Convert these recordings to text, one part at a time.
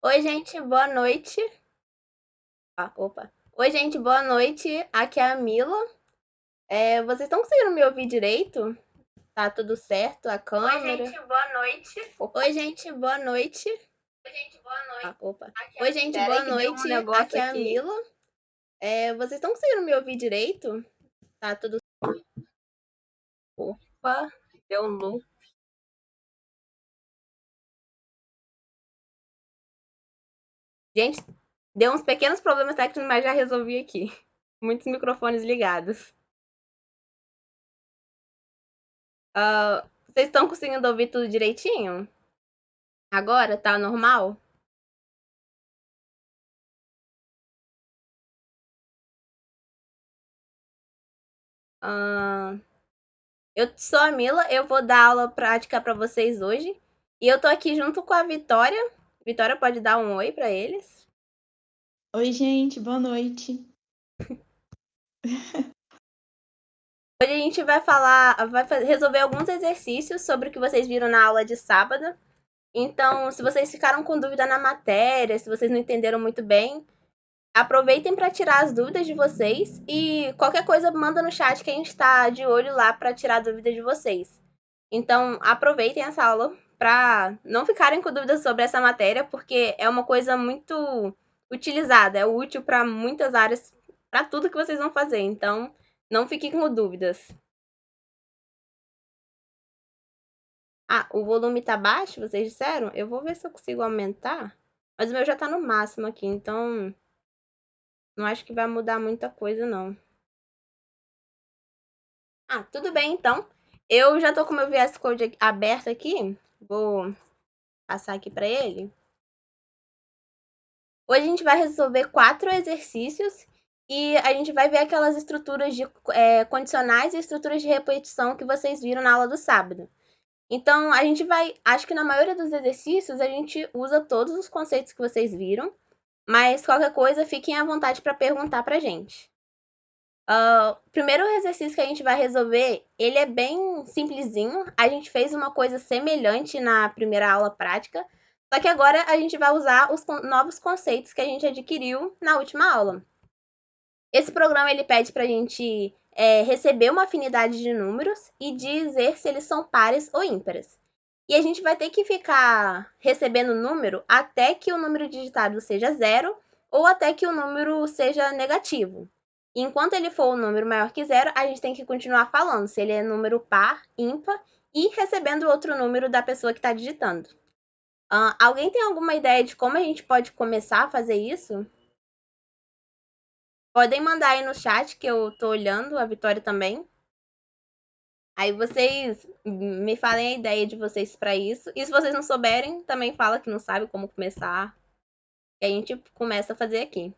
Oi, gente, boa noite. Opa. Oi, gente, boa noite. Aqui é a Mila. Vocês estão conseguindo me ouvir direito? Tá tudo certo? A câmera? Oi, gente, boa noite. Oi, gente, boa noite. Oi, gente, boa noite. Opa. Oi, gente, Pera boa aí que deu um noite. negócio Aqui é a aqui. Mila. Vocês estão conseguindo me ouvir direito? Tá tudo. Opa, deu um loop. Gente, deu uns pequenos problemas técnicos, mas já resolvi aqui. Muitos microfones ligados. Vocês estão conseguindo ouvir tudo direitinho? Agora? Tá normal? Ah, eu sou a Mila, eu vou dar aula prática para vocês hoje. E eu tô aqui junto com a Vitória. Vitória, pode dar um oi para eles? Oi, gente, boa noite. Hoje a gente resolver alguns exercícios sobre o que vocês viram na aula de sábado. Então, se vocês ficaram com dúvida na matéria, se vocês não entenderam muito bem, aproveitem para tirar as dúvidas de vocês e qualquer coisa manda no chat que a gente está de olho lá para tirar a dúvida de vocês. Então, aproveitem essa aula para não ficarem com dúvidas sobre essa matéria, porque é uma coisa muito utilizada, é útil para muitas áreas, para tudo que vocês vão fazer. Então, não fiquem com dúvidas. O volume tá baixo, vocês disseram? Eu vou ver se eu consigo aumentar, mas o meu já tá no máximo aqui, então não acho que vai mudar muita coisa, não. Tudo bem, então. Eu já tô com meu VS Code aberto aqui. Vou passar aqui para ele. Hoje a gente vai resolver 4 exercícios e a gente vai ver aquelas estruturas de condicionais e estruturas de repetição que vocês viram na aula do sábado. Então, a gente vai. Acho que na maioria dos exercícios a gente usa todos os conceitos que vocês viram, mas qualquer coisa, fiquem à vontade para perguntar para a gente. O primeiro exercício que a gente vai resolver, ele é bem simplesinho. A gente fez uma coisa semelhante na primeira aula prática, só que agora a gente vai usar os novos conceitos que a gente adquiriu na última aula. Esse programa ele pede para a gente receber uma afinidade de números e dizer se eles são pares ou ímpares. E a gente vai ter que ficar recebendo número até que o número digitado seja zero ou até que o número seja negativo. Enquanto ele for um número maior que zero, a gente tem que continuar falando se ele é número par, ímpar e recebendo outro número da pessoa que está digitando. Alguém tem alguma ideia de como a gente pode começar a fazer isso? Podem mandar aí no chat que eu tô olhando, a Vitória também. Aí vocês me falem a ideia de vocês para isso. E se vocês não souberem, também fala que não sabe como começar. E a gente começa a fazer aqui.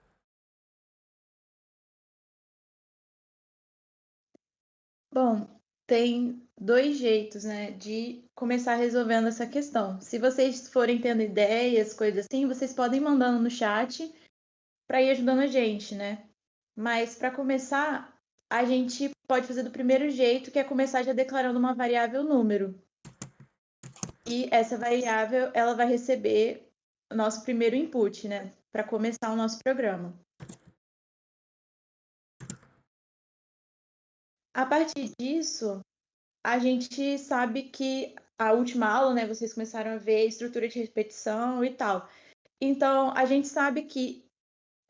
Bom, tem dois jeitos, né, de começar resolvendo essa questão. Se vocês forem tendo ideias, coisas assim, vocês podem ir mandando no chat para ir ajudando a gente, né? Mas para começar, a gente pode fazer do primeiro jeito, que é começar já declarando uma variável número. E essa variável, ela vai receber o nosso primeiro input, né, para começar o nosso programa. A partir disso, a gente sabe que a última aula, né, vocês começaram a ver estrutura de repetição e tal. Então, a gente sabe que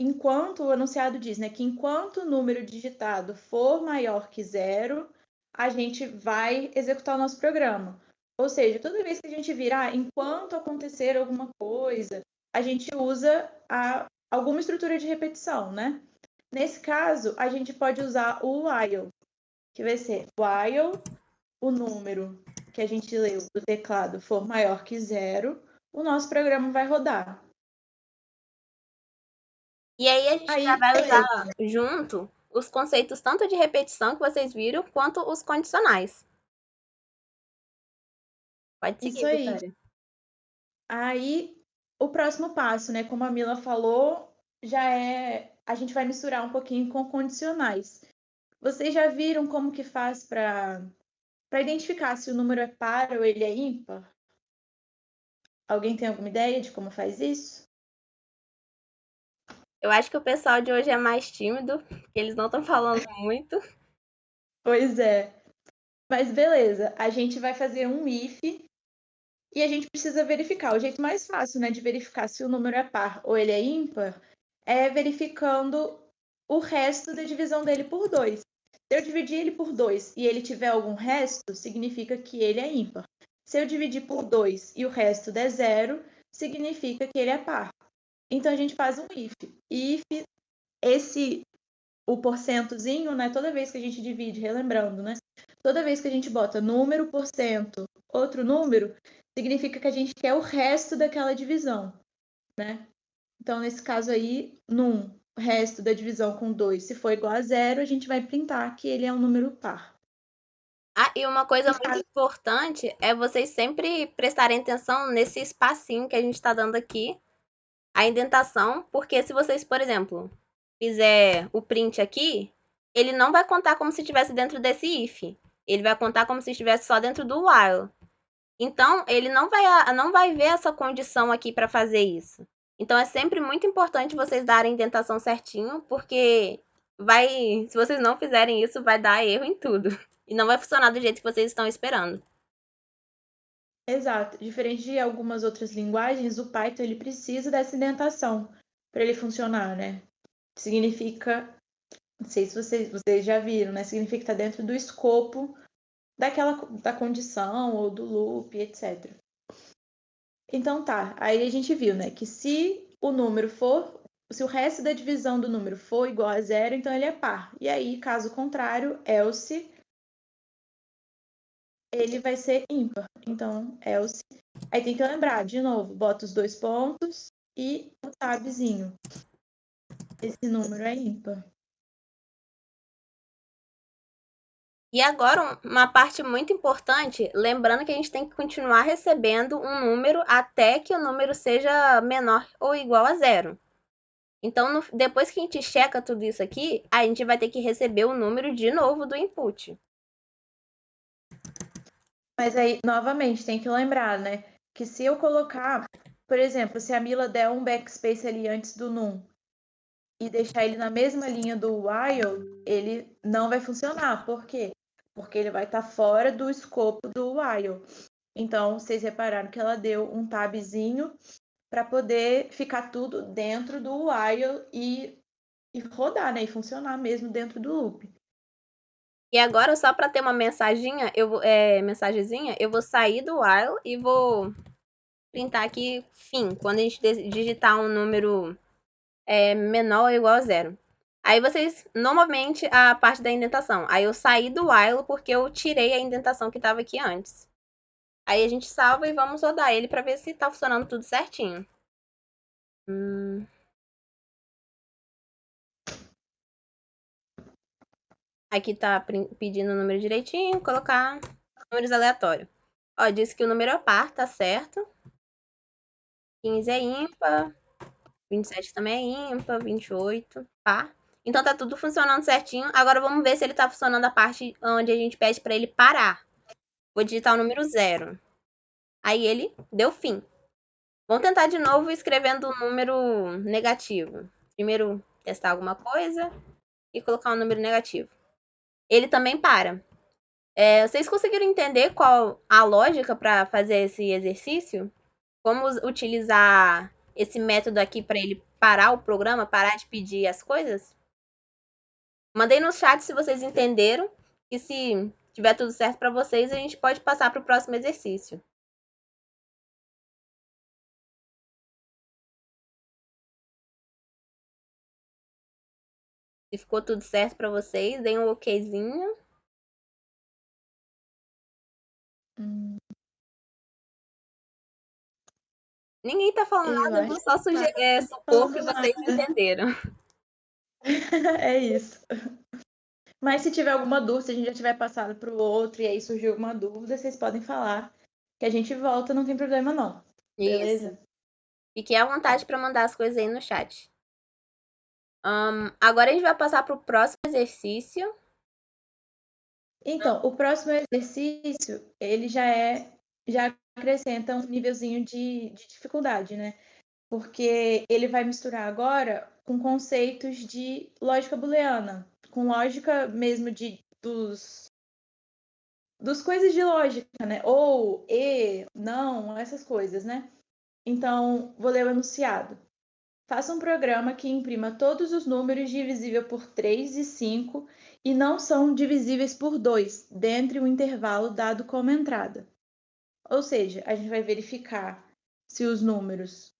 enquanto o enunciado diz, né, que enquanto o número digitado for maior que zero, a gente vai executar o nosso programa. Ou seja, toda vez que a gente virar, enquanto acontecer alguma coisa, a gente usa alguma estrutura de repetição, né? Nesse caso, a gente pode usar o while, que vai ser while o número que a gente leu do teclado for maior que zero, o nosso programa vai rodar. E aí a gente já Aí, vai usar beleza. junto os conceitos tanto de repetição que vocês viram, quanto os condicionais. Pode Isso seguir, aí. Vitória. Aí, o próximo passo, né? Como a Mila falou, já é. A gente vai misturar um pouquinho com condicionais. Vocês já viram como que faz para identificar se o número é par ou ele é ímpar? Alguém tem alguma ideia de como faz isso? Eu acho que o pessoal de hoje é mais tímido, porque eles não estão falando muito. Pois é. Mas beleza, a gente vai fazer um if e a gente precisa verificar. O jeito mais fácil, né, de verificar se o número é par ou ele é ímpar é verificando o resto da divisão dele por 2. Se eu dividir ele por 2 e ele tiver algum resto, significa que ele é ímpar. Se eu dividir por 2 e o resto der 0, significa que ele é par. Então a gente faz um if. If, o porcentozinho, né? Toda vez que a gente divide, relembrando, né? Toda vez que a gente bota número, porcento, outro número, significa que a gente quer o resto daquela divisão, né? Então, nesse caso aí, num resto da divisão com 2, se for igual a 0, a gente vai printar que ele é um número par. Ah, e uma coisa E muito caso... importante é vocês sempre prestarem atenção nesse espacinho que a gente está dando aqui, a indentação, porque se vocês, por exemplo, fizer o print aqui, ele não vai contar como se estivesse dentro desse if. Ele vai contar como se estivesse só dentro do while. Então, ele não vai ver essa condição aqui para fazer isso. Então, é sempre muito importante vocês darem a indentação certinho, porque se vocês não fizerem isso, vai dar erro em tudo. E não vai funcionar do jeito que vocês estão esperando. Exato. Diferente de algumas outras linguagens, o Python ele precisa dessa indentação para ele funcionar, né? Significa, não sei se vocês já viram, né? Significa que está dentro do escopo da condição ou do loop, etc. Então tá, aí a gente viu, né, que se o resto da divisão do número for igual a 0, então ele é par. E aí, caso contrário, else, ele vai ser ímpar. Então, else, aí tem que lembrar, de novo, bota os 2 pontos e o tabzinho. Esse número é ímpar. E agora, uma parte muito importante, lembrando que a gente tem que continuar recebendo um número até que o número seja menor ou igual a 0. Então, depois que a gente checa tudo isso aqui, a gente vai ter que receber o número de novo do input. Mas aí, novamente, tem que lembrar, né, que se eu colocar, por exemplo, se a Mila der um backspace ali antes do num e deixar ele na mesma linha do while, ele não vai funcionar. Por quê? Porque ele vai estar fora do escopo do while. Então, vocês repararam que ela deu um tabzinho para poder ficar tudo dentro do while e rodar, né? E funcionar mesmo dentro do loop. E agora, só para ter uma mensagenzinha, eu vou sair do while e vou printar aqui fim, quando a gente digitar um número menor ou igual a 0. Aí vocês, normalmente, a parte da indentação. Aí eu saí do while porque eu tirei a indentação que estava aqui antes. Aí a gente salva e vamos rodar ele para ver se tá funcionando tudo certinho. Aqui tá pedindo o número direitinho, colocar números aleatórios. Ó, disse que o número é par, tá certo. 15 é ímpar, 27 também é ímpar, 28, par. Então tá tudo funcionando certinho. Agora vamos ver se ele tá funcionando a parte onde a gente pede para ele parar. Vou digitar o número 0. Aí ele deu fim. Vamos tentar de novo escrevendo um número negativo. Primeiro testar alguma coisa e colocar um número negativo. Ele também para. Vocês conseguiram entender qual a lógica para fazer esse exercício? Como utilizar esse método aqui para ele parar o programa, parar de pedir as coisas? Mandei no chat se vocês entenderam e se tiver tudo certo para vocês, a gente pode passar para o próximo exercício. Se ficou tudo certo para vocês, deem um okzinho. Ninguém tá falando Eu nada, eu acho vou só que tá supor que falando vocês nada. entenderam. É isso. Mas se tiver alguma dúvida, se a gente já tiver passado para o outro e aí surgiu alguma dúvida, vocês podem falar que a gente volta, não tem problema não. Isso. Beleza? Fique à vontade para mandar as coisas aí no chat. Agora a gente vai passar para o próximo exercício. Então, o próximo exercício, ele já acrescenta um nívelzinho de dificuldade, né? Porque ele vai misturar agora com conceitos de lógica booleana, com lógica mesmo dos coisas de lógica, né? Ou, e, não, essas coisas, né? Então, vou ler o enunciado. Faça um programa que imprima todos os números divisível por 3 e 5 e não são divisíveis por 2, dentre o intervalo dado como entrada. Ou seja, a gente vai verificar se os números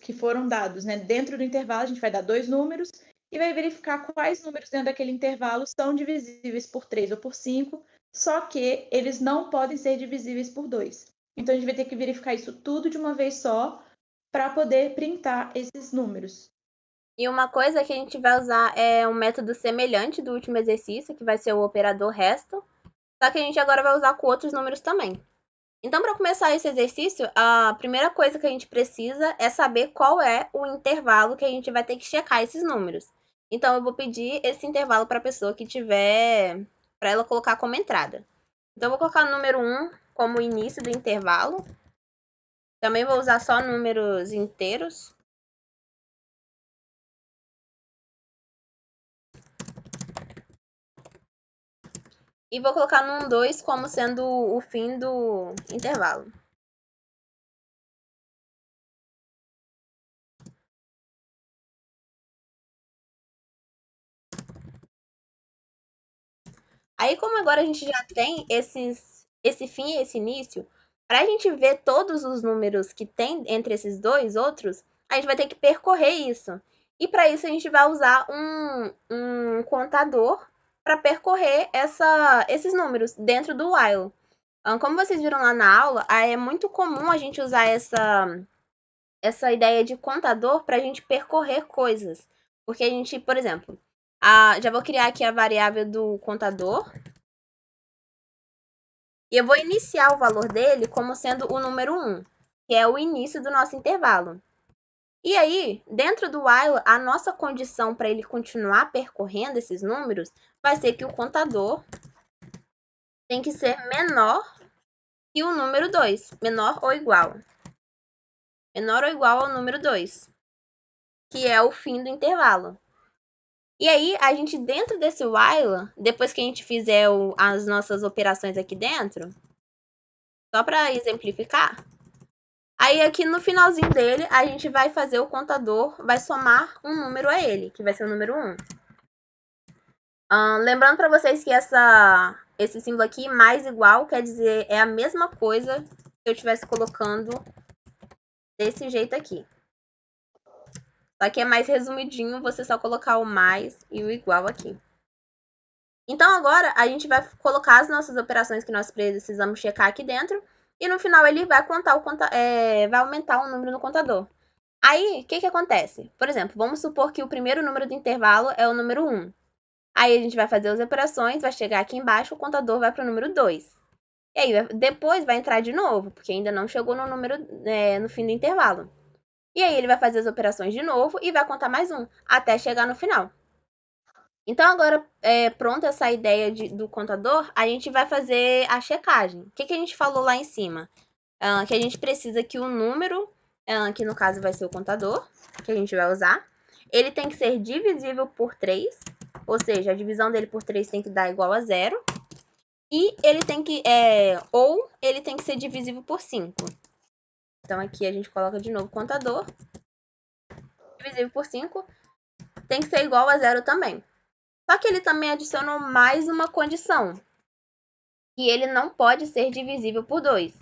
que foram dados, né, dentro do intervalo, a gente vai dar 2 números e vai verificar quais números dentro daquele intervalo são divisíveis por 3 ou por 5, só que eles não podem ser divisíveis por 2. Então, a gente vai ter que verificar isso tudo de uma vez só para poder printar esses números. E uma coisa que a gente vai usar é um método semelhante do último exercício, que vai ser o operador resto, só que a gente agora vai usar com outros números também. Então, para começar esse exercício, a primeira coisa que a gente precisa é saber qual é o intervalo que a gente vai ter que checar esses números. Então, eu vou pedir esse intervalo para a pessoa que tiver, para ela colocar como entrada. Então, eu vou colocar o número 1 como início do intervalo. Também vou usar só números inteiros. E vou colocar no 2 como sendo o fim do intervalo. Aí, como agora a gente já tem esse fim e esse início, para a gente ver todos os números que tem entre esses dois outros, a gente vai ter que percorrer isso. E para isso a gente vai usar um contador para percorrer esses números dentro do while. Como vocês viram lá na aula, é muito comum a gente usar essa ideia de contador para a gente percorrer coisas. Porque a gente, por exemplo, já vou criar aqui a variável do contador. E eu vou iniciar o valor dele como sendo o número 1, que é o início do nosso intervalo. E aí, dentro do while, a nossa condição para ele continuar percorrendo esses números vai ser que o contador tem que ser menor que o número 2, menor ou igual. Menor ou igual ao número 2, que é o fim do intervalo. E aí, a gente, dentro desse while, depois que a gente fizer as nossas operações aqui dentro, só para exemplificar, aí aqui no finalzinho dele, a gente vai fazer o contador, vai somar um número a ele, que vai ser o número 1. Lembrando para vocês que esse símbolo aqui, mais igual, quer dizer, é a mesma coisa se eu estivesse colocando desse jeito aqui. Só que é mais resumidinho, você só colocar o mais e o igual aqui. Então agora a gente vai colocar as nossas operações que nós precisamos checar aqui dentro. E no final ele vai vai aumentar o número no contador. Aí, o que acontece? Por exemplo, vamos supor que o primeiro número do intervalo é o número 1. Aí a gente vai fazer as operações, vai chegar aqui embaixo, o contador vai para o número 2. E aí, depois vai entrar de novo, porque ainda não chegou no número no fim do intervalo. E aí ele vai fazer as operações de novo e vai contar mais um, até chegar no final. Então, agora, pronta essa ideia do contador, a gente vai fazer a checagem. O que a gente falou lá em cima? Que a gente precisa que o número, que no caso vai ser o contador, que a gente vai usar, ele tem que ser divisível por 3, ou seja, a divisão dele por 3 tem que dar igual a 0, e ele tem que, ou ele tem que ser divisível por 5. Então, aqui a gente coloca de novo o contador, divisível por 5, tem que ser igual a 0 também. Só que ele também adicionou mais uma condição, que ele não pode ser divisível por 2.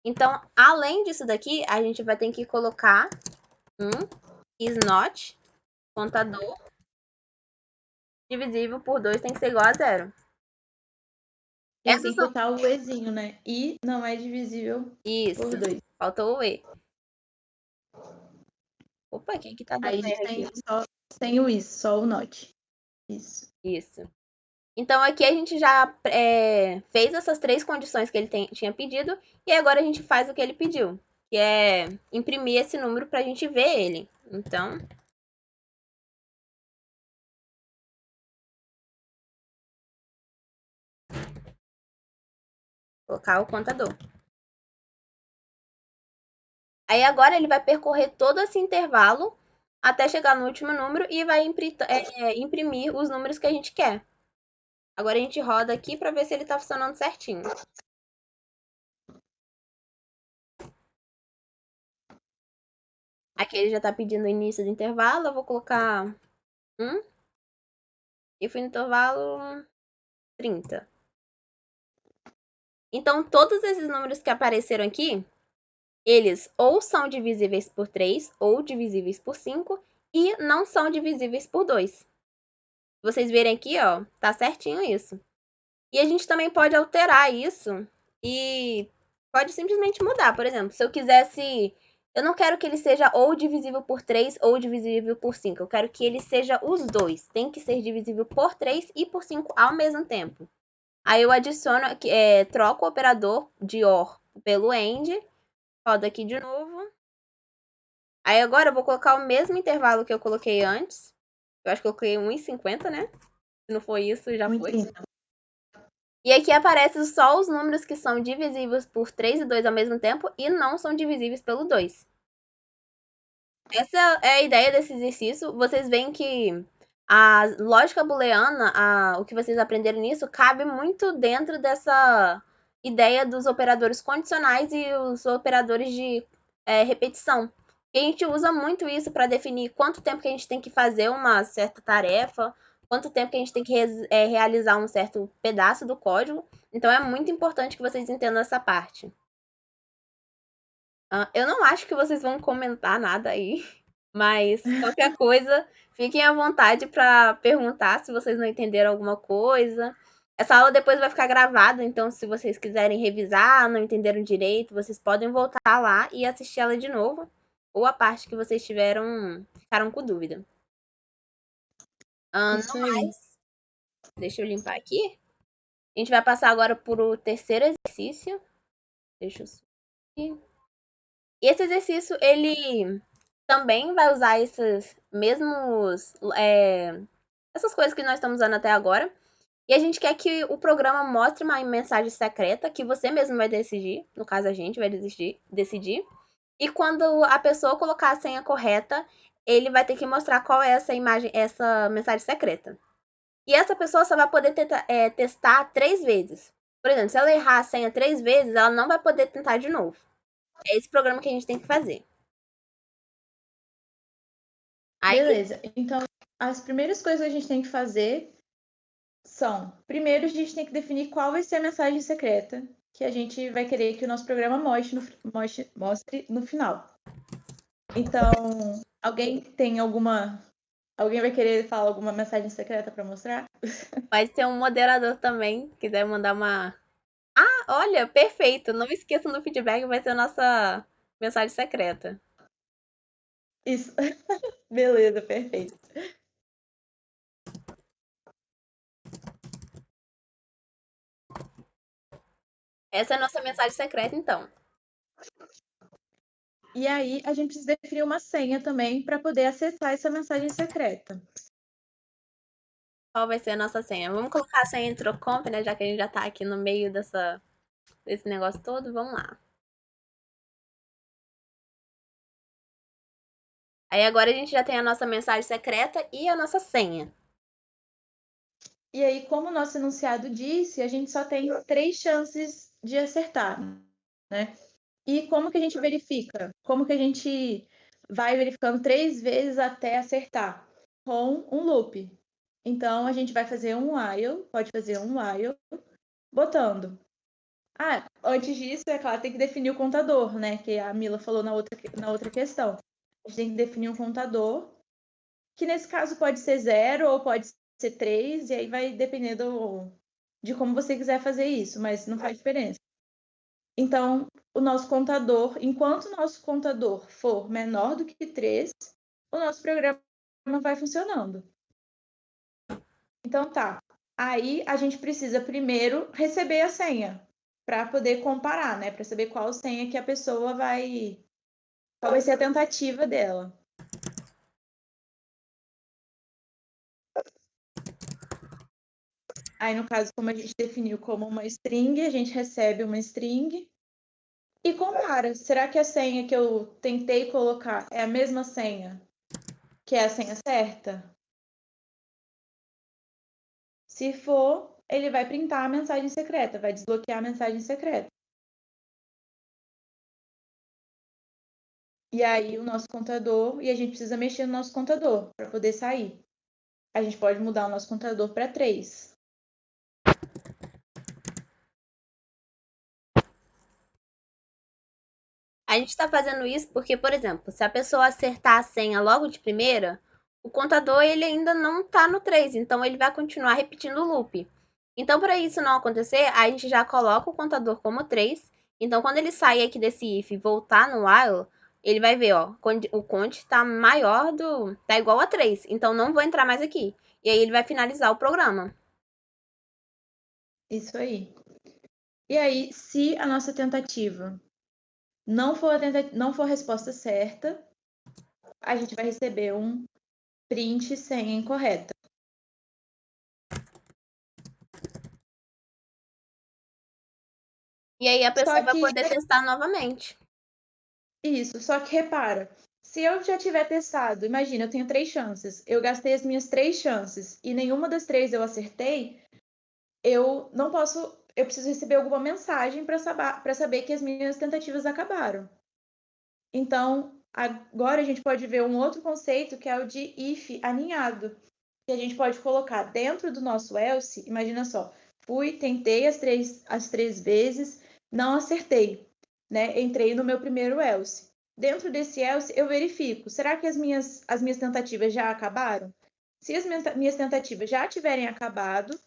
Então, além disso daqui, a gente vai ter que colocar um is not, contador, divisível por 2 tem que ser igual a 0. E tem que botar o ezinho, né? E não é divisível por 2. Faltou o e. Opa, quem que tá dando Aí a gente erro tem só sem o is, só o not. Isso. Então, aqui a gente já fez essas 3 condições que ele tinha pedido, e agora a gente faz o que ele pediu, que é imprimir esse número para a gente ver ele. Então, colocar o contador. Aí agora ele vai percorrer todo esse intervalo até chegar no último número e vai imprimir os números que a gente quer. Agora a gente roda aqui para ver se ele está funcionando certinho. Aqui ele já está pedindo o início do intervalo, eu vou colocar 1 e fui no intervalo 30. Então, todos esses números que apareceram aqui, eles ou são divisíveis por 3 ou divisíveis por 5 e não são divisíveis por 2. Vocês verem aqui, ó, tá certinho isso. E a gente também pode alterar isso e pode simplesmente mudar. Por exemplo, se eu quisesse. Eu não quero que ele seja ou divisível por 3 ou divisível por 5. Eu quero que ele seja os dois. Tem que ser divisível por 3 e por 5 ao mesmo tempo. Aí eu adiciono, troco o operador de OR pelo AND. Roda aqui de novo. Aí agora eu vou colocar o mesmo intervalo que eu coloquei antes. Eu acho que eu coloquei 1,50, né? Se não foi isso, já foi. 1,30. E aqui aparecem só os números que são divisíveis por 3 e 2 ao mesmo tempo e não são divisíveis pelo 2. Essa é a ideia desse exercício. Vocês veem que a lógica booleana, o que vocês aprenderam nisso, cabe muito dentro dessa ideia dos operadores condicionais e os operadores de repetição. E a gente usa muito isso para definir quanto tempo que a gente tem que fazer uma certa tarefa, quanto tempo que a gente tem que realizar um certo pedaço do código. Então é muito importante que vocês entendam essa parte. Eu não acho que vocês vão comentar nada aí, mas qualquer coisa, fiquem à vontade para perguntar se vocês não entenderam alguma coisa. Essa aula depois vai ficar gravada, então se vocês quiserem revisar, não entenderam direito, vocês podem voltar lá e assistir ela de novo, ou a parte que vocês ficaram com dúvida. Isso No aí. mais, deixa eu limpar aqui. A gente vai passar agora para o terceiro exercício. Deixa eu subir. E esse exercício, ele também vai usar esses mesmos. Essas coisas que nós estamos usando até agora. E a gente quer que o programa mostre uma mensagem secreta que você mesmo vai decidir. No caso, a gente vai decidir. E quando a pessoa colocar a senha correta, ele vai ter que mostrar qual é essa mensagem secreta. E essa pessoa só vai poder testar 3 vezes. Por exemplo, se ela errar a senha 3 vezes, ela não vai poder tentar de novo. É esse programa que a gente tem que fazer. Aí, Beleza. Então, as primeiras coisas que a gente tem que fazer são: primeiro, a gente tem que definir qual vai ser a mensagem secreta que a gente vai querer que o nosso programa mostre no final. Então, alguém vai querer falar alguma mensagem secreta para mostrar? pode ter um moderador também, quiser mandar uma. Ah, olha, perfeito. Não esqueçam do feedback, vai ser a nossa mensagem secreta. Isso. Beleza, perfeito. Essa é a nossa mensagem secreta, então. E aí, a gente precisa definir uma senha também para poder acessar essa mensagem secreta. Qual vai ser a nossa senha? Vamos colocar a senha Introcomp, né? Já que a gente já tá aqui no meio desse negócio todo. Vamos lá. Aí agora a gente já tem a nossa mensagem secreta e a nossa senha. E aí, como o nosso enunciado disse, a gente só tem 3 chances de acertar, né? E como que a gente verifica? Como que a gente vai verificando 3 vezes até acertar? Com um loop. Então, a gente vai fazer um while, pode fazer um while, botando. Antes disso, é claro, tem que definir o contador, né? Que a Mila falou na outra questão. A gente tem que definir um contador, que nesse caso pode ser 0 ou pode ser 3, e aí vai depender de como você quiser fazer isso, mas não faz diferença. Então, o nosso contador, enquanto o nosso contador for menor do que 3, o nosso programa vai funcionando. Então tá. Aí a gente precisa primeiro receber a senha para poder comparar, né? Para saber qual senha que a pessoa qual vai ser a tentativa dela. Aí, no caso, como a gente definiu como uma string, a gente recebe uma string e compara. Será que a senha que eu tentei colocar é a mesma senha que é a senha certa? Se for, ele vai printar a mensagem secreta, vai desbloquear a mensagem secreta. E aí o nosso contador, e a gente precisa mexer no nosso contador para poder sair. A gente pode mudar o nosso contador para 3. A gente está fazendo isso porque, por exemplo, se a pessoa acertar a senha logo de primeira, o contador ele ainda não está no 3, então ele vai continuar repetindo o loop. Então, para isso não acontecer, a gente já coloca o contador como 3. Então, quando ele sair aqui desse if e voltar no while, ele vai ver, ó, o count está maior tá igual a 3. Então, não vou entrar mais aqui. E aí ele vai finalizar o programa. Isso aí. E aí, se a nossa tentativa não for a resposta certa, a gente vai receber um print senha incorreta. E aí a pessoa Só vai que poder testar novamente. Isso, só que repara, se eu já tiver testado, imagina, eu tenho 3 chances, eu gastei as minhas 3 chances e nenhuma das 3 eu acertei, eu não posso, eu preciso receber alguma mensagem para saber que as minhas tentativas acabaram. Então, agora a gente pode ver um outro conceito que é o de if aninhado, que a gente pode colocar dentro do nosso else. Imagina só, tentei as três vezes, não acertei, né? Entrei no meu primeiro else. Dentro desse else, eu verifico, será que as minhas tentativas já acabaram? Se as minhas tentativas já tiverem acabado,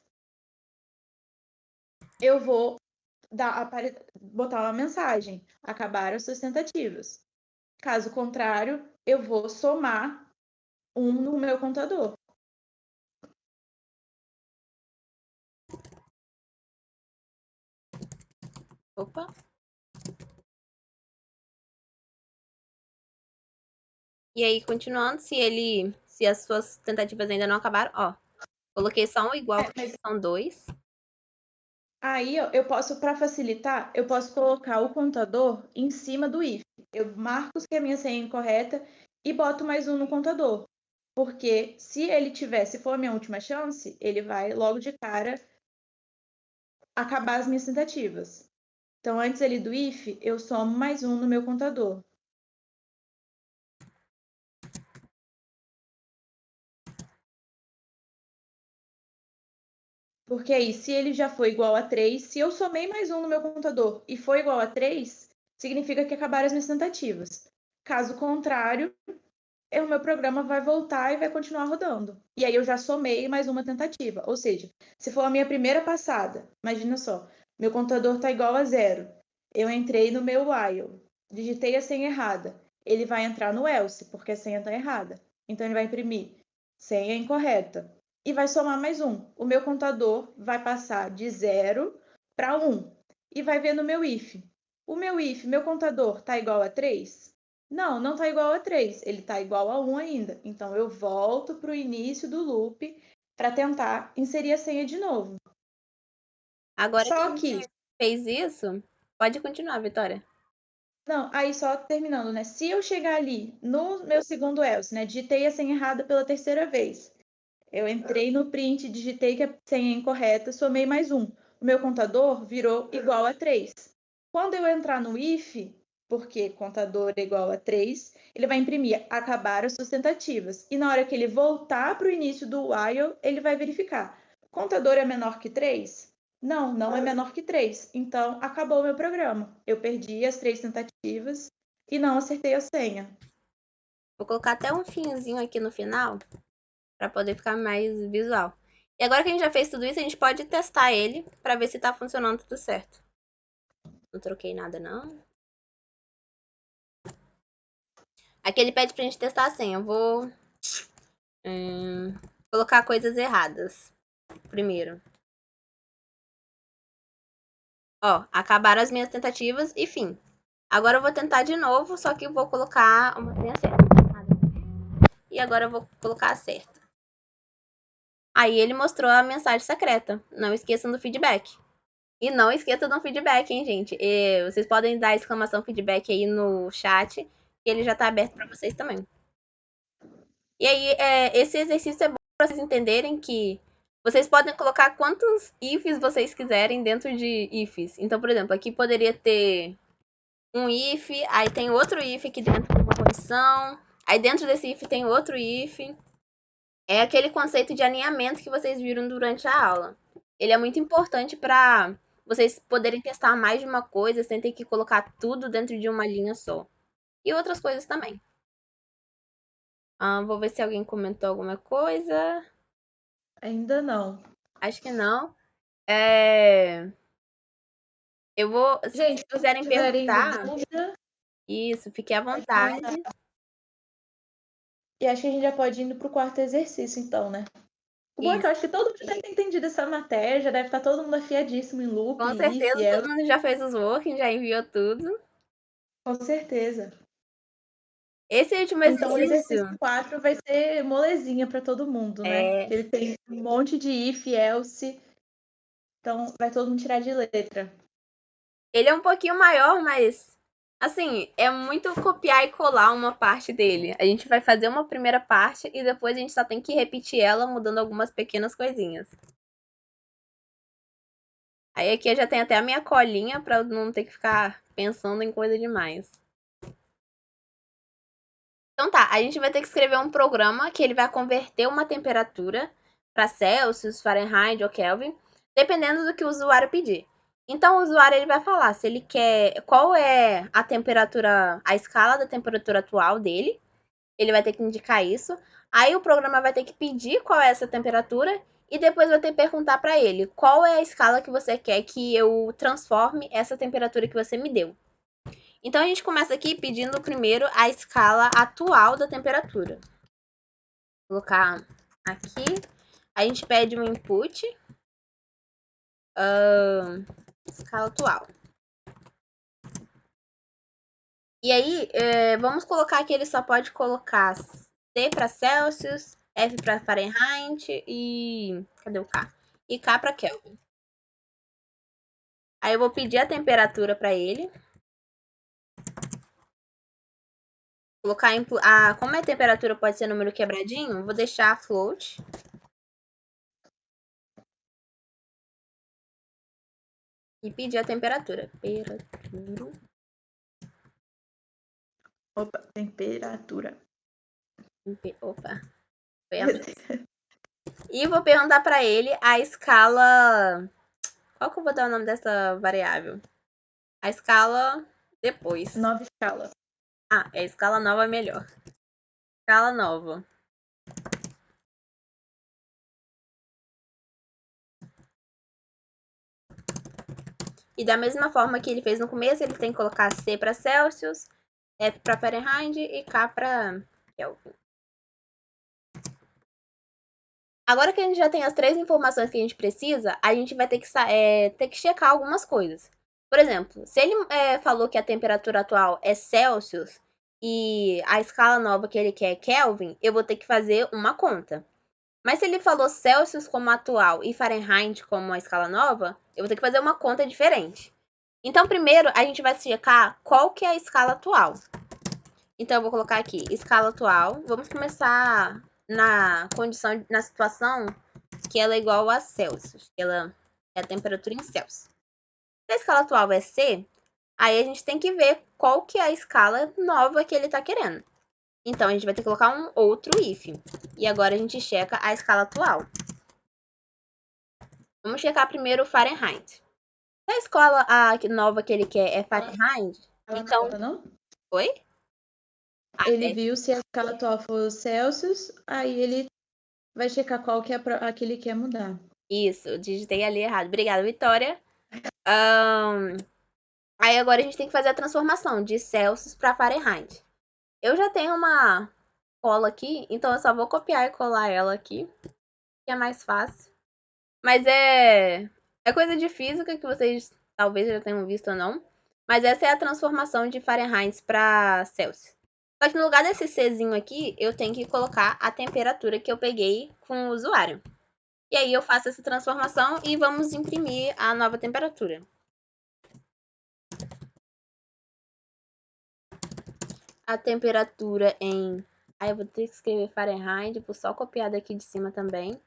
eu vou botar uma mensagem: acabaram as suas tentativas. Caso contrário, eu vou somar um no meu contador. Opa. E aí, continuando, se as suas tentativas ainda não acabaram, ó, coloquei só um igual, porque são 2. Aí eu posso, para facilitar, eu posso colocar o contador em cima do if. Eu marco que a minha senha é incorreta e boto mais um no contador. Porque se for a minha última chance, ele vai logo de cara acabar as minhas tentativas. Então, antes ali do if, eu somo mais um no meu contador. Porque aí, se ele já foi igual a 3, se eu somei mais um no meu contador e foi igual a 3, significa que acabaram as minhas tentativas. Caso contrário, o meu programa vai voltar e vai continuar rodando. E aí eu já somei mais uma tentativa. Ou seja, se for a minha primeira passada, imagina só, meu contador está igual a 0. Eu entrei no meu while, digitei a senha errada. Ele vai entrar no else, porque a senha está errada. Então ele vai imprimir senha incorreta. E vai somar mais um. O meu contador vai passar de 0 para 1. E vai ver no meu if. O meu if, meu contador está igual a 3? Não, não está igual a 3. Ele está igual a 1 ainda. Então, eu volto para o início do loop para tentar inserir a senha de novo. Agora que a Só que, gente fez isso, pode continuar, Vitória. não, aí só terminando, né? Se eu chegar ali no meu segundo else, né? Digitei a senha errada pela terceira vez. Eu entrei no print, digitei que a senha é incorreta, somei mais um. O meu contador virou igual a 3. Quando eu entrar no if, porque contador é igual a 3, ele vai imprimir acabaram as suas tentativas. E na hora que ele voltar para o início do while, ele vai verificar. Contador é menor que 3? Não, não é menor que 3. Então, acabou o meu programa. Eu perdi as 3 tentativas e não acertei a senha. Vou colocar até um finzinho aqui no final, para poder ficar mais visual. E agora que a gente já fez tudo isso, a gente pode testar ele, para ver se tá funcionando tudo certo. Não troquei nada, não. Aqui ele pede pra gente testar a senha. Eu vou colocar coisas erradas primeiro. Ó, acabaram as minhas tentativas e fim. Agora eu vou tentar de novo, só que eu vou colocar uma senha certa. E agora eu vou colocar a certa. Aí ele mostrou a mensagem secreta. Não esqueçam do feedback. E não esqueçam do feedback, hein, gente? E vocês podem dar exclamação feedback aí no chat, que ele já tá aberto para vocês também. E aí, esse exercício é bom para vocês entenderem que vocês podem colocar quantos ifs vocês quiserem dentro de ifs. Então, por exemplo, aqui poderia ter um if, aí tem outro if aqui dentro de uma condição, aí dentro desse if tem outro if. É aquele conceito de alinhamento que vocês viram durante a aula. Ele é muito importante para vocês poderem testar mais de uma coisa sem ter que colocar tudo dentro de uma linha só. E outras coisas também. Vou ver se alguém comentou alguma coisa. Ainda não. Acho que não. É, Eu vou. Se vocês Gente, se vocês quiserem tiverem perguntar, dúvida, isso, fique à pode vontade. mandar. E acho que a gente já pode ir indo pro quarto exercício, então, né? O bom é que eu acho que todo mundo deve ter entendido essa matéria, já deve estar todo mundo afiadíssimo em loop, Com if, certeza else, todo mundo já fez os working, já enviou tudo. com certeza. Esse último Então o exercício exercício 4 vai ser molezinha para todo mundo, né? é. Ele tem um monte de if, else, então vai todo mundo tirar de letra. Ele é um pouquinho maior, mas assim, é muito copiar e colar uma parte dele. A gente vai fazer uma primeira parte e depois a gente só tem que repetir ela, mudando algumas pequenas coisinhas. Aí aqui eu já tenho até a minha colinha para eu não ter que ficar pensando em coisa demais. Então tá, a gente vai ter que escrever um programa que ele vai converter uma temperatura para Celsius, Fahrenheit ou Kelvin, dependendo do que o usuário pedir. Então o usuário ele vai falar se ele quer qual é a temperatura, a escala da temperatura atual dele. Ele vai ter que indicar isso. Aí o programa vai ter que pedir qual é essa temperatura e depois vai ter que perguntar para ele qual é a escala que você quer que eu transforme essa temperatura que você me deu. Então a gente começa aqui pedindo primeiro a escala atual da temperatura. Vou colocar aqui. A gente pede um input. Escala atual. E aí, vamos colocar que ele só pode colocar C para Celsius, F para Fahrenheit e. Cadê o K? E K para Kelvin. Aí eu vou pedir a temperatura para ele. Colocar como a temperatura pode ser número quebradinho, vou deixar float. E pedir a temperatura. Opa, temperatura. Opa. Foi a mais. E vou perguntar para ele a escala. Qual que eu vou dar o nome dessa variável? A escala depois. Nova escala. É a escala nova melhor. Escala nova. E da mesma forma que ele fez no começo, ele tem que colocar C para Celsius, F para Fahrenheit e K para Kelvin. Agora que a gente já tem as 3 informações que a gente precisa, a gente vai ter que checar algumas coisas. Por exemplo, se ele falou que a temperatura atual é Celsius e a escala nova que ele quer é Kelvin, eu vou ter que fazer uma conta. Mas se ele falou Celsius como atual e Fahrenheit como a escala nova, eu vou ter que fazer uma conta diferente. Então, primeiro, a gente vai checar qual que é a escala atual. Então, eu vou colocar aqui, escala atual. Vamos começar na situação que ela é igual a Celsius. Que ela é a temperatura em Celsius. Se a escala atual é C, aí a gente tem que ver qual que é a escala nova que ele está querendo. Então, a gente vai ter que colocar um outro if. E agora a gente checa a escala atual. Vamos checar primeiro o Fahrenheit. Se a escala nova que ele quer é Fahrenheit, então... Não? Oi? Ele viu se a escala atual for Celsius, aí ele vai checar qual que é a que ele quer mudar. Isso, digitei ali errado. Obrigada, Vitória. Aí agora a gente tem que fazer a transformação de Celsius para Fahrenheit. Eu já tenho uma cola aqui, então eu só vou copiar e colar ela aqui, que é mais fácil. Mas é coisa de física que vocês talvez já tenham visto ou não. Mas essa é a transformação de Fahrenheit para Celsius. Só que no lugar desse Czinho aqui, eu tenho que colocar a temperatura que eu peguei com o usuário. E aí eu faço essa transformação e vamos imprimir a nova temperatura. A temperatura em Aí eu vou ter que escrever Fahrenheit, vou só copiar daqui de cima também.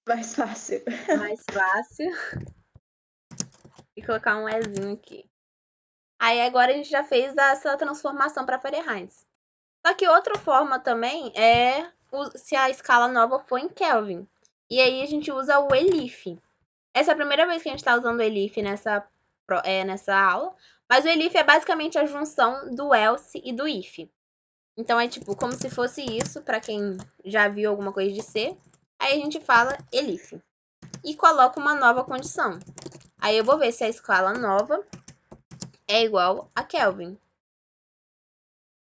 Mais fácil. Mais fácil. E colocar um Ezinho aqui. Aí agora a gente já fez essa transformação para Fahrenheit. Só que outra forma também é se a escala nova for em Kelvin. E aí a gente usa o ELIF. Essa é a primeira vez que a gente está usando o ELIF nessa aula. Mas o ELIF é basicamente a junção do else e do if. Então é tipo como se fosse isso, para quem já viu alguma coisa de C. Aí a gente fala ELIF. E coloca uma nova condição. Aí eu vou ver se a escala nova é igual a Kelvin.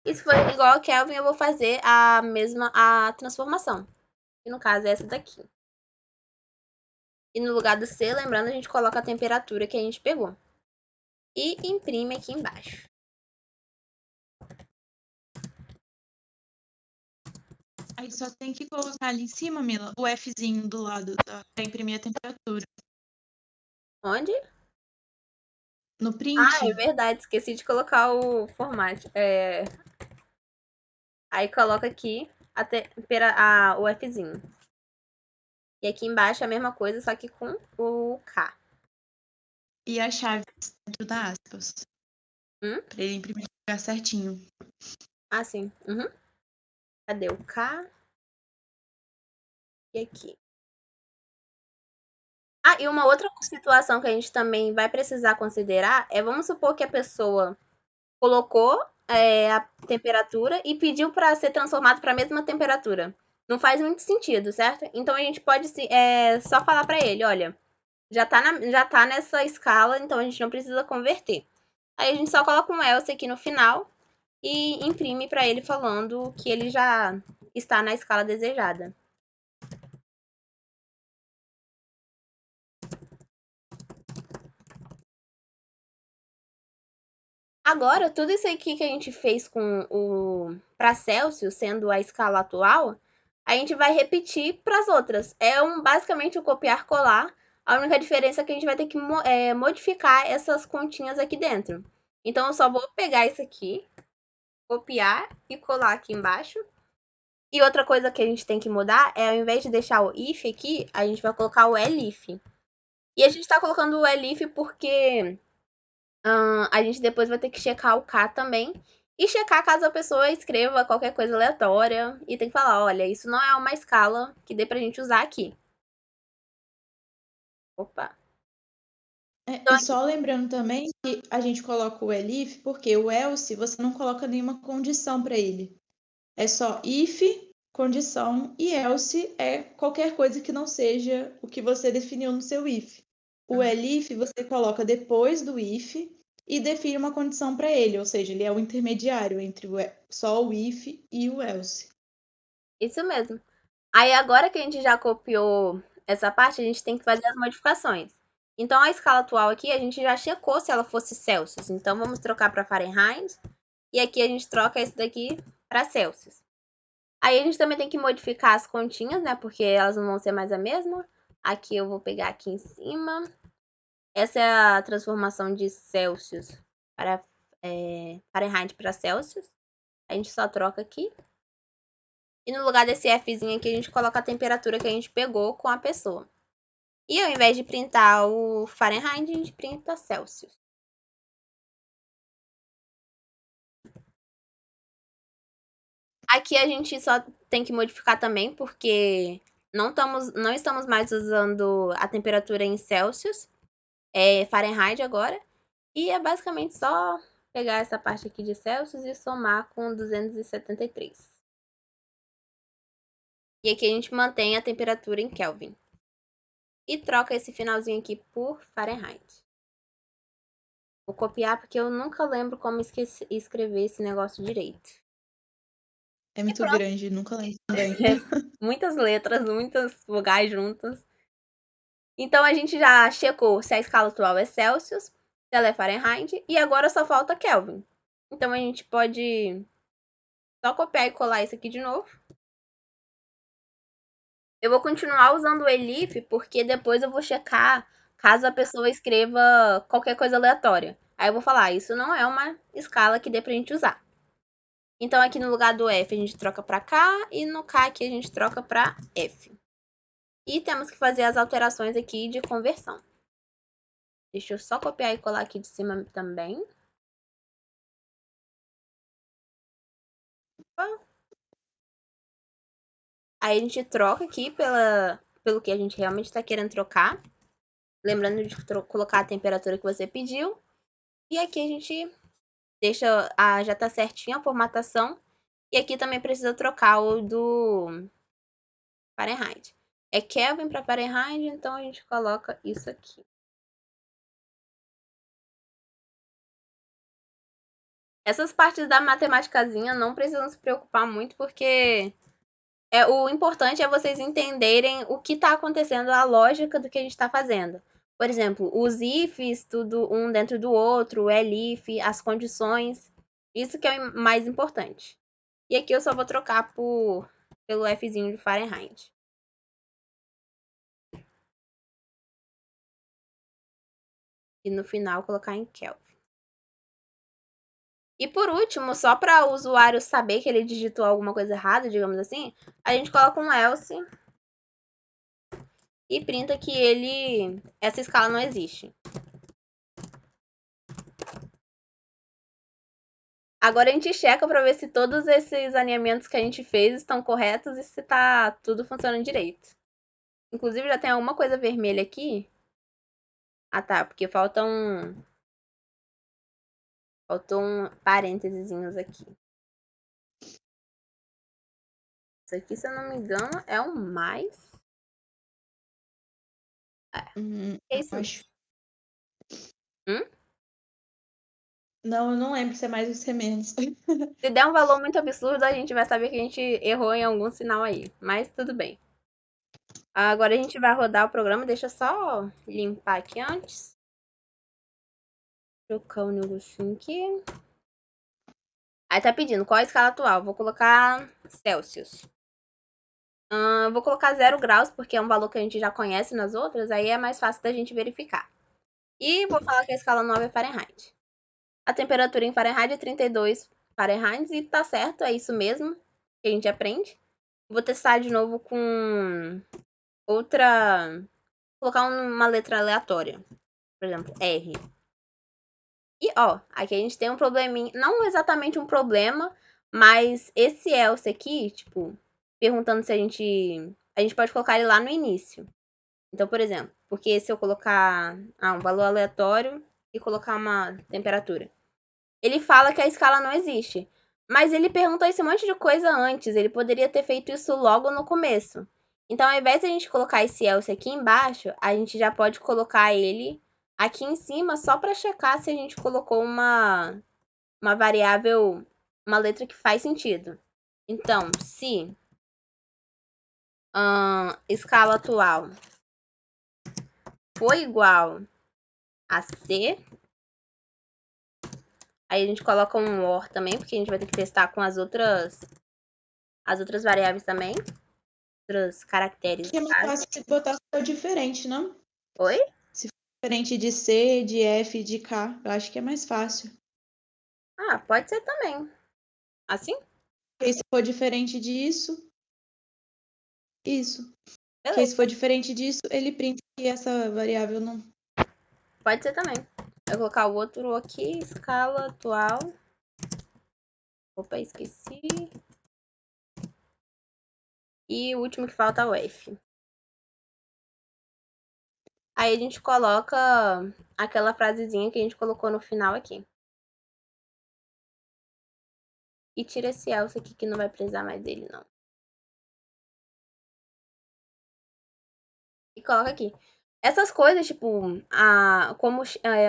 E se for igual a Kelvin, eu vou fazer a transformação. Que no caso é essa daqui. E no lugar do C, lembrando, a gente coloca a temperatura que a gente pegou. E imprime aqui embaixo. Aí só tem que colocar ali em cima, Mila, o Fzinho do lado pra imprimir a temperatura. Onde? No print. Ah, é verdade. Esqueci de colocar o formato. Aí coloca aqui o Fzinho. E aqui embaixo é a mesma coisa, só que com o K. E a chave dentro da aspas. Pra ele imprimir no lugar certinho. Ah, sim. Uhum. Cadê o K? E aqui. Ah, e uma outra situação que a gente também vai precisar considerar é, vamos supor que a pessoa colocou a temperatura e pediu para ser transformado para a mesma temperatura. Não faz muito sentido, certo? Então a gente pode só falar para ele, olha, já tá nessa escala, então a gente não precisa converter. Aí a gente só coloca um else aqui no final e imprime para ele falando que ele já está na escala desejada. Agora, tudo isso aqui que a gente fez para Celsius, sendo a escala atual, a gente vai repetir para as outras. Basicamente o copiar-colar. A única diferença é que a gente vai ter que modificar essas continhas aqui dentro. Então, eu só vou pegar isso aqui, copiar e colar aqui embaixo. E outra coisa que a gente tem que mudar é, ao invés de deixar o if aqui, a gente vai colocar o elif. E a gente está colocando o elif porque a gente depois vai ter que checar o K também. E checar caso a pessoa escreva qualquer coisa aleatória. E tem que falar, olha, isso não é uma escala que dê pra gente usar aqui. Opa. Então, E só lembrando também que a gente coloca o elif, porque o else você não coloca nenhuma condição para ele. É só if, condição, e else é qualquer coisa que não seja o que você definiu no seu if. O elif você coloca depois do if e define uma condição para ele, ou seja, ele é o intermediário entre só o if e o else. isso mesmo. Aí agora que a gente já copiou essa parte, a gente tem que fazer as modificações. Então a escala atual aqui, a gente já checou se ela fosse Celsius. Então vamos trocar para Fahrenheit. E aqui a gente troca esse daqui para Celsius. Aí a gente também tem que modificar as continhas, né? Porque elas não vão ser mais a mesma. Aqui eu vou pegar aqui em cima. Essa é a transformação de Celsius para Fahrenheit para Celsius. A gente só troca aqui. E no lugar desse Fzinho aqui, a gente coloca a temperatura que a gente pegou com a pessoa. E ao invés de printar o Fahrenheit, a gente printa Celsius. Aqui a gente só tem que modificar também, porque não estamos mais usando a temperatura em Celsius. É Fahrenheit agora. E é basicamente só pegar essa parte aqui de Celsius e somar com 273. E aqui a gente mantém a temperatura em Kelvin. E troca esse finalzinho aqui por Fahrenheit. Vou copiar porque eu nunca lembro como escrever esse negócio direito. É muito grande, nunca lembro também. Muitas letras, muitas vogais juntas. Então a gente já checou se a escala atual é Celsius, se ela é Fahrenheit, e agora só falta Kelvin. Então a gente pode só copiar e colar isso aqui de novo. Eu vou continuar usando o elif porque depois eu vou checar caso a pessoa escreva qualquer coisa aleatória. Aí eu vou falar, isso não é uma escala que dê pra gente usar. Então, aqui no lugar do F, a gente troca para K, e no K aqui a gente troca para F. E temos que fazer as alterações aqui de conversão. Deixa eu só copiar e colar aqui de cima também. Aí a gente troca aqui pelo que a gente realmente está querendo trocar. Lembrando de colocar a temperatura que você pediu. E aqui a gente deixa, já tá certinho a formatação. E aqui também precisa trocar o do Fahrenheit. É Kelvin para Fahrenheit, então a gente coloca isso aqui. Essas partes da matemáticazinha não precisam se preocupar muito, porque o importante é vocês entenderem o que está acontecendo, a lógica do que a gente está fazendo. Por exemplo, os ifs, tudo um dentro do outro, o elif, as condições. Isso que é o mais importante. E aqui eu só vou trocar pelo Fzinho de Fahrenheit. E no final colocar em Kelvin. E por último, só para o usuário saber que ele digitou alguma coisa errada, digamos assim, a gente coloca um else e printa que essa escala não existe. Agora a gente checa para ver se todos esses alinhamentos que a gente fez estão corretos e se tá tudo funcionando direito. Inclusive já tem alguma coisa vermelha aqui. Ah tá, porque faltam parênteses aqui. Isso aqui, se eu não me engano, é um mais. É isso. Acho. Hum? Não, eu não lembro se é mais ou se é menos. Se der um valor muito absurdo, a gente vai saber que a gente errou em algum sinal aí. Mas tudo bem. Agora a gente vai rodar o programa. Deixa eu só limpar aqui antes. Trocar o negocinho aqui. Aí tá pedindo qual a escala atual. Vou colocar Celsius. Vou colocar 0 graus, porque é um valor que a gente já conhece nas outras. Aí é mais fácil da gente verificar. E vou falar que a escala 9 é Fahrenheit. A temperatura em Fahrenheit é 32 Fahrenheit. E tá certo, é isso mesmo que a gente aprende. Vou testar de novo com outra. Vou colocar uma letra aleatória. Por exemplo, R. E ó, aqui a gente tem um probleminha. Não exatamente um problema, mas esse else aqui, tipo, perguntando se a gente. A gente pode colocar ele lá no início. Então, por exemplo, porque se eu colocar um valor aleatório e colocar uma temperatura, ele fala que a escala não existe. Mas ele perguntou esse monte de coisa antes. Ele poderia ter feito isso logo no começo. Então, ao invés de a gente colocar esse else aqui embaixo, a gente já pode colocar ele aqui em cima só para checar se a gente colocou uma variável, uma letra que faz sentido. Então, se escala atual for igual a C, aí a gente coloca um OR também, porque a gente vai ter que testar com as outras variáveis também, outros caracteres. É mais fácil se botar só diferente, não? Oi? Se for diferente de C, de F, de K, eu acho que é mais fácil. Ah, pode ser também. Assim? Porque se for diferente disso, isso. Porque Beleza. se for diferente disso, ele printa que essa variável não. Pode ser também. Eu vou colocar o outro aqui, escala atual. Opa, esqueci. E o último que falta é o F. Aí a gente coloca aquela frasezinha que a gente colocou no final aqui. E tira esse else aqui que não vai precisar mais dele, não. E coloca aqui. Essas coisas, tipo,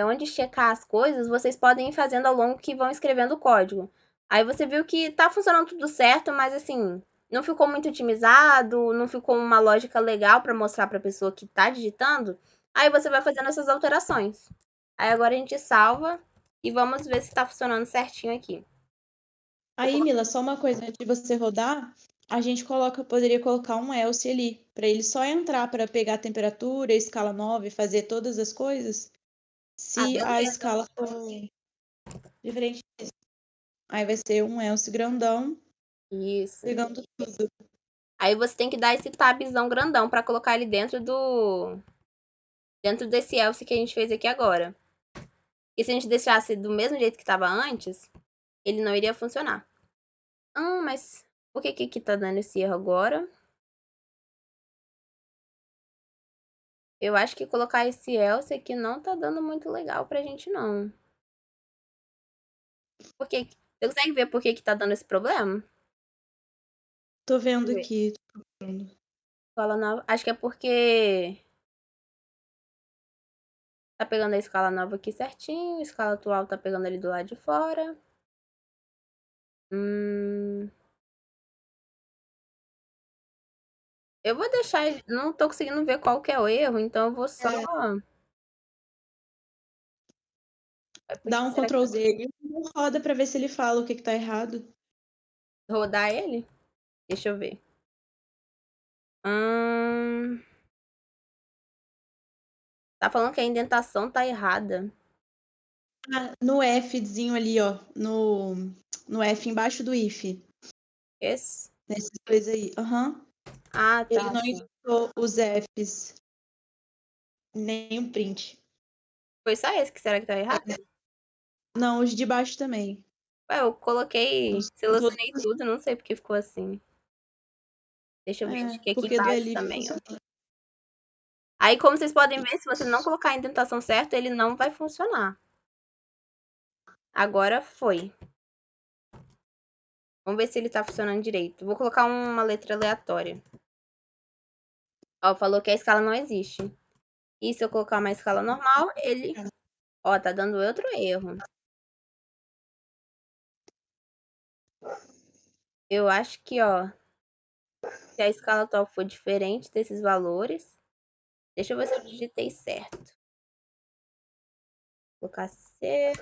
onde checar as coisas, vocês podem ir fazendo ao longo que vão escrevendo o código. Aí você viu que tá funcionando tudo certo, mas assim, não ficou muito otimizado, não ficou uma lógica legal para mostrar para a pessoa que tá digitando. Aí você vai fazendo essas alterações. Aí agora a gente salva e vamos ver se tá funcionando certinho aqui. Aí, Mila, só uma coisa, antes de você rodar, a gente poderia colocar um else ali, para ele só entrar para pegar a temperatura, a escala 9, fazer todas as coisas, se a Beleza. escala for diferente. Aí vai ser um else grandão Isso. pegando tudo. Aí você tem que dar esse tabzão grandão pra colocar ele dentro desse else que a gente fez aqui agora. E se a gente deixasse do mesmo jeito que estava antes, ele não iria funcionar. Mas por que tá dando esse erro agora? Eu acho que colocar esse else aqui não tá dando muito legal pra gente, não. Por que? Você consegue ver por que tá dando esse problema? Tô vendo Deixa eu ver. aqui. Tô vendo. Escala nova. Acho que é porque tá pegando a escala nova aqui certinho. A escala atual tá pegando ali do lado de fora. Eu vou deixar ele. Não tô conseguindo ver qual que é o erro, então eu vou só. Por Dá que um será que Ctrl Z e roda pra ver se ele fala o que tá errado. rodar ele? Deixa eu ver. Tá falando que a indentação tá errada. No Fzinho ali, ó. No F embaixo do if. Esse? Nesses dois aí. Aham. Ah, Ele tá, não sim. editou os Fs. Nem o print. Foi só esse que será que tá errado? Não, os de baixo também. Ué, eu coloquei, selecionei tudo, não sei porque ficou assim. Deixa eu ver, acho que aqui Porque do embaixo Elif também, ó. funcionou. Aí, como vocês podem ver, se você não colocar a indentação certa, ele não vai funcionar. Agora foi. Vamos ver se ele tá funcionando direito. Vou colocar uma letra aleatória. Ó, falou que a escala não existe. E se eu colocar uma escala normal, ele... Ó, tá dando outro erro. Eu acho que, ó, se a escala atual for diferente desses valores... Deixa eu ver se eu digitei certo. Vou colocar C.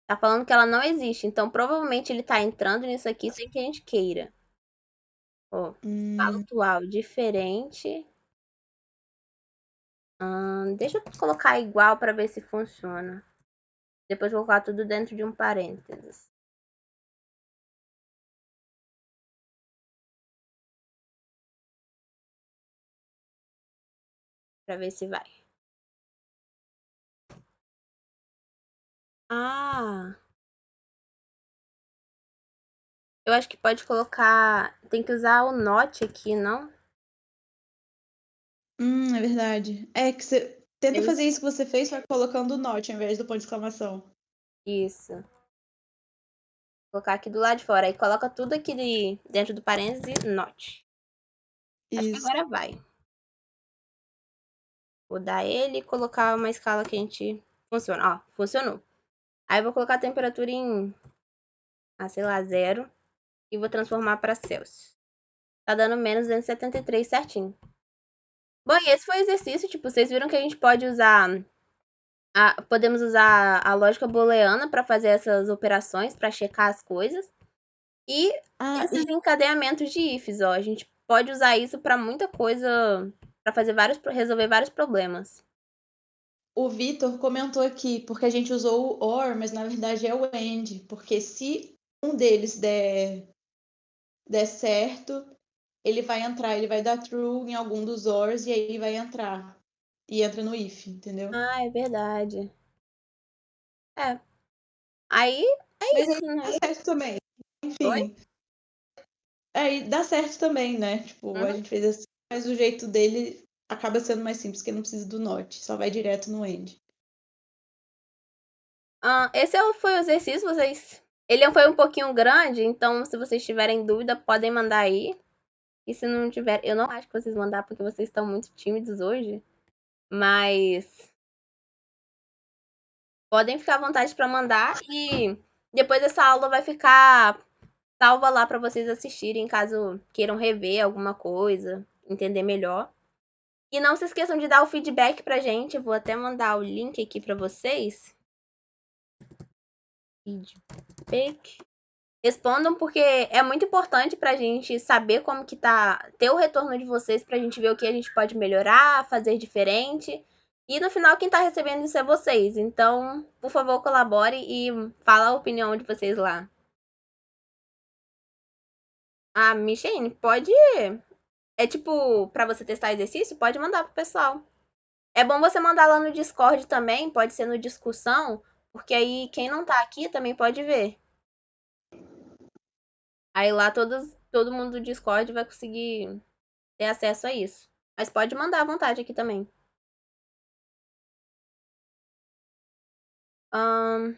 Tá falando que ela não existe, então provavelmente ele tá entrando nisso aqui sem que a gente queira. Ó, escala atual diferente. Deixa eu colocar igual para ver se funciona. Depois vou colocar tudo dentro de um parênteses. Para ver se vai. Eu acho que pode colocar... Tem que usar o not aqui, não? É verdade. É que você tenta Eles- fazer isso que você fez, só colocando o not ao invés do ponto de exclamação. Isso. Vou colocar aqui do lado de fora. Aí coloca tudo aqui dentro do parênteses not. Acho que Isso. agora vai. Vou dar ele e colocar uma escala que a gente... Funciona. Ó, funcionou. Aí eu vou colocar a temperatura em... sei lá, 0. E vou transformar para Celsius. Tá dando menos 273 certinho. Bom, e esse foi o exercício. Tipo, vocês viram que a gente pode usar... podemos usar a lógica booleana para fazer essas operações, para checar as coisas. E esses encadeamentos de ifs, ó. A gente pode usar isso para muita coisa, para fazer resolver vários problemas. O Vitor comentou aqui, porque a gente usou o OR, mas na verdade é o AND, porque se um deles der certo, ele vai entrar, ele vai dar true em algum dos ORs e aí vai entrar. E entra no if, entendeu? É verdade. Aí Mas aí isso, né? dá certo também. Oi? Enfim. Aí dá certo também, né? Tipo, a gente fez assim, mas o jeito dele acaba sendo mais simples, porque não precisa do not, só vai direto no end. Esse foi o exercício, vocês. Ele foi um pouquinho grande, então se vocês tiverem dúvida, podem mandar aí. E se não tiver, eu não acho que vocês mandar porque vocês estão muito tímidos hoje. Mas podem ficar à vontade para mandar e depois essa aula vai ficar salva lá para vocês assistirem, caso queiram rever alguma coisa, entender melhor. E não se esqueçam de dar o feedback pra gente. Eu vou até mandar o link aqui para vocês. Feedback. Respondam porque é muito importante pra gente saber como que tá, ter o retorno de vocês pra gente ver o que a gente pode melhorar, fazer diferente. E no final, quem tá recebendo isso é vocês. Então, por favor, colabore e fala a opinião de vocês lá. Ah, Michelle, pode. É tipo, pra você testar exercício, pode mandar pro pessoal. É bom você mandar lá no Discord também, pode ser no discussão, porque aí quem não tá aqui também pode ver. Aí lá todo mundo do Discord vai conseguir ter acesso a isso. Mas pode mandar à vontade aqui também. Ahn,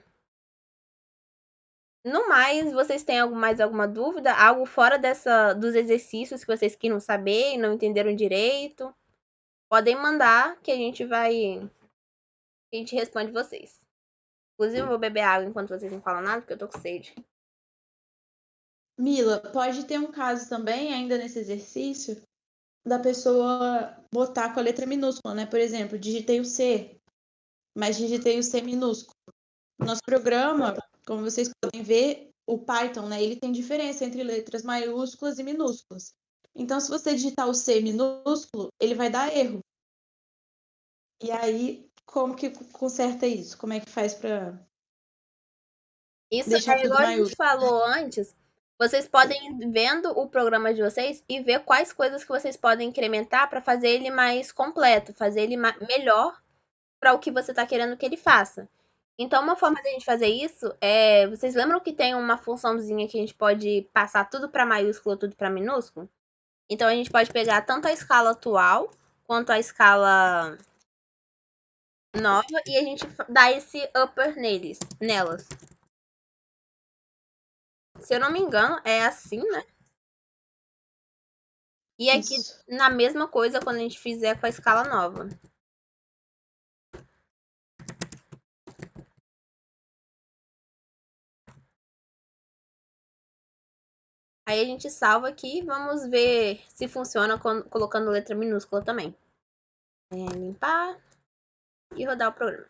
no mais, vocês têm mais alguma dúvida? Algo fora dos exercícios que vocês queriam saber e não entenderam direito? Podem mandar que a gente responde vocês. Inclusive, eu vou beber água enquanto vocês não falam nada, porque eu tô com sede. Mila, pode ter um caso também, ainda nesse exercício, da pessoa botar com a letra minúscula, né? Por exemplo, digitei o C, mas digitei o C minúsculo. No nosso programa, como vocês podem ver, o Python, né, ele tem diferença entre letras maiúsculas e minúsculas. Então, se você digitar o C minúsculo, ele vai dar erro. E aí, como que conserta isso? Como é que faz para Isso deixar é tudo igual a gente maiúsculo? falou antes. Vocês podem ir vendo o programa de vocês e ver quais coisas que vocês podem incrementar para fazer ele mais completo, fazer ele melhor para o que você está querendo que ele faça. Então, uma forma de a gente fazer isso é. Vocês lembram que tem uma funçãozinha que a gente pode passar tudo para maiúsculo, tudo para minúsculo? Então, a gente pode pegar tanto a escala atual quanto a escala nova e a gente dá esse upper nelas. Se eu não me engano, é assim, né? E aqui Isso. na mesma coisa quando a gente fizer com a escala nova. Aí a gente salva aqui e vamos ver se funciona colocando letra minúscula também. Limpar e rodar o programa.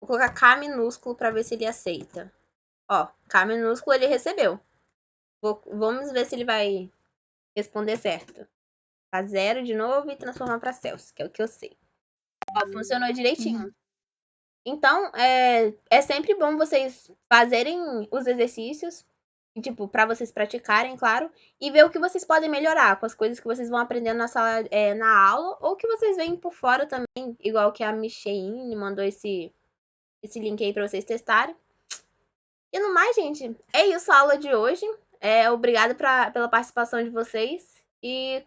Vou colocar K minúsculo para ver se ele aceita. Ó, K minúsculo ele recebeu. Vamos ver se ele vai responder certo. Tá zero de novo e transformar para Celsius, que é o que eu sei. Ó, funcionou direitinho. Uhum. Então, é sempre bom vocês fazerem os exercícios, tipo, para vocês praticarem, claro, e ver o que vocês podem melhorar com as coisas que vocês vão aprendendo na sala, na aula, ou que vocês veem por fora também, igual que a Micheline mandou esse link aí para vocês testarem. E no mais, gente, é isso a aula de hoje. Obrigada pela participação de vocês. E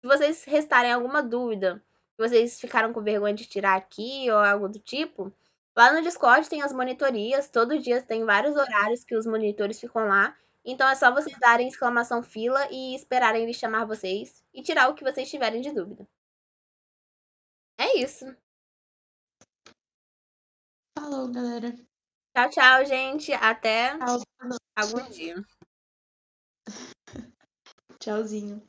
se vocês restarem alguma dúvida, se vocês ficaram com vergonha de tirar aqui ou algo do tipo, lá no Discord tem as monitorias. Todo dia tem vários horários que os monitores ficam lá. Então é só vocês darem exclamação fila e esperarem ele chamar vocês e tirar o que vocês tiverem de dúvida. É isso. Falou, galera. Tchau, tchau, gente. Até Tchau. algum dia. Tchauzinho.